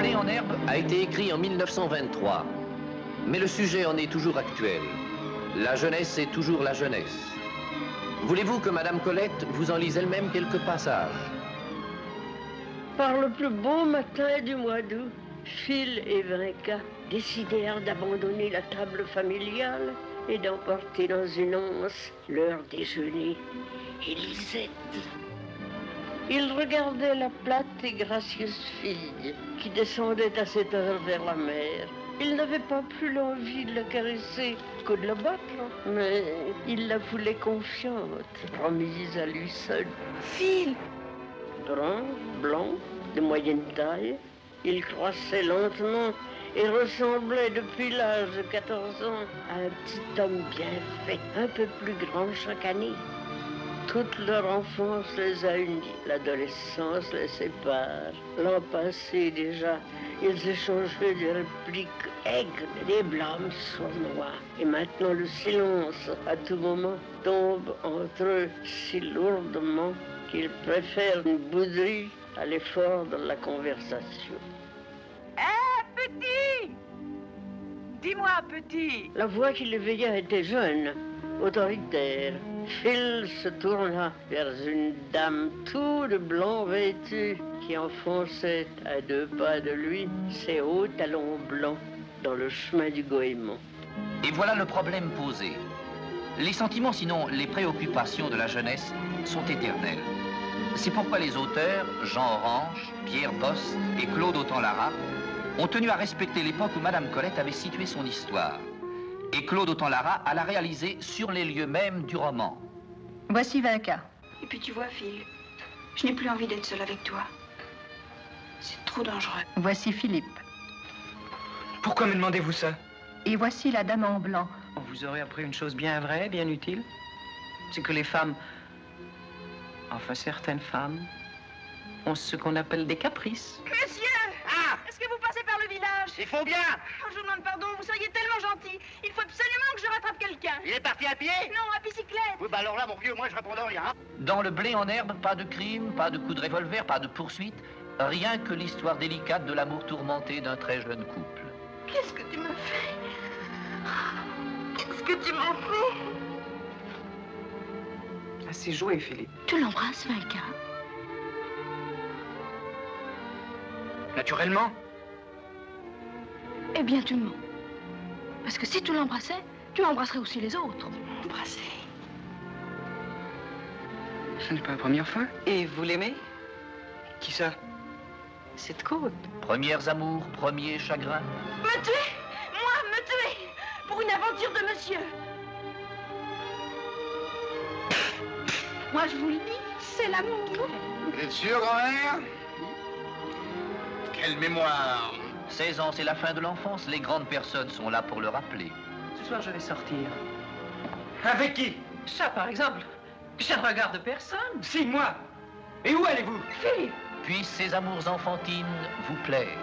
blé en herbe a été écrit en 1923. Mais le sujet en est toujours actuel. La jeunesse est toujours la jeunesse. Voulez-vous que Madame Colette vous en lise elle-même quelques passages? Par le plus beau matin du mois d'août, Phil et Vinca décidèrent d'abandonner la table familiale et d'emporter dans une anse leur déjeuner et Lisette. Ils regardaient la plate et gracieuse fille qui descendait à cette heure vers la mer. Ils n'avaient pas plus l'envie de la caresser que de la battre, mais ils la voulaient confiante, promise à lui seul. Phil! Brun, blanc, de moyenne taille, il croissait lentement et ressemblait depuis l'âge de 14 ans à un petit homme bien fait, un peu plus grand chaque année. Toute leur enfance les a unis, l'adolescence les sépare. L'an passé déjà, ils échangeaient des répliques aigres, des blâmes sournois. Et maintenant le silence, à tout moment, tombe entre eux si lourdement qu'ils préfèrent une bouderie à l'effort de la conversation. Hé, petit! Dis-moi, petit! La voix qui l'éveilla était jeune, autoritaire. Phil se tourna vers une dame tout de blanc vêtue qui enfonçait à 2 pas de lui ses hauts talons blancs dans le chemin du Goémon. Et voilà le problème posé. Les sentiments, sinon les préoccupations de la jeunesse, sont éternels. C'est pourquoi les auteurs, Jean Orange, Pierre Bost et Claude Autant-Lara, ont tenu à respecter l'époque où Madame Colette avait situé son histoire. Et Claude Autant-Lara a la réalisé sur les lieux mêmes du roman. Voici Vinca. Et puis tu vois, Phil, je n'ai plus envie d'être seule avec toi. C'est trop dangereux. Voici Philippe. Pourquoi me demandez-vous ça? Et voici la dame en blanc. Vous aurez appris une chose bien vraie, bien utile. C'est que les femmes, enfin certaines femmes, ont ce qu'on appelle des caprices. Monsieur! Ah! Est-ce que vous passez par le village? Il faut bien! Oh, je vous demande pardon, vous seriez tellement gentil. Il faut absolument que je rattrape quelqu'un. Il est parti à pied? Non, à bicyclette. Oui, bah alors là, mon vieux, moi je réponds rien. Dans le blé en herbe, pas de crime, pas de coup de revolver, pas de poursuite, rien que l'histoire délicate de l'amour tourmenté d'un très jeune couple. Qu'est-ce que tu m'as fait? Qu'est-ce que tu m'as fait? Assez joué, Philippe. Tu l'embrasses, Vinca? Naturellement. Eh bien, tu mens. Parce que si tu l'embrassais, tu embrasserais aussi les autres. Embrasser. Ce n'est pas la première fois. Et vous l'aimez? Qui ça? Cette côte. Premières amours, premiers chagrins. Me tuer? Moi, me tuer? Pour une aventure de monsieur? Moi, je vous le dis, c'est l'amour. Vous êtes sûr, grand-mère? Quelle mémoire! 16 ans, c'est la fin de l'enfance. Les grandes personnes sont là pour le rappeler. Ce soir, je vais sortir. Avec qui? Ça, par exemple. Je ne regarde personne. Si, moi. Et où allez-vous? Philippe. Puissent ces amours enfantines vous plaire.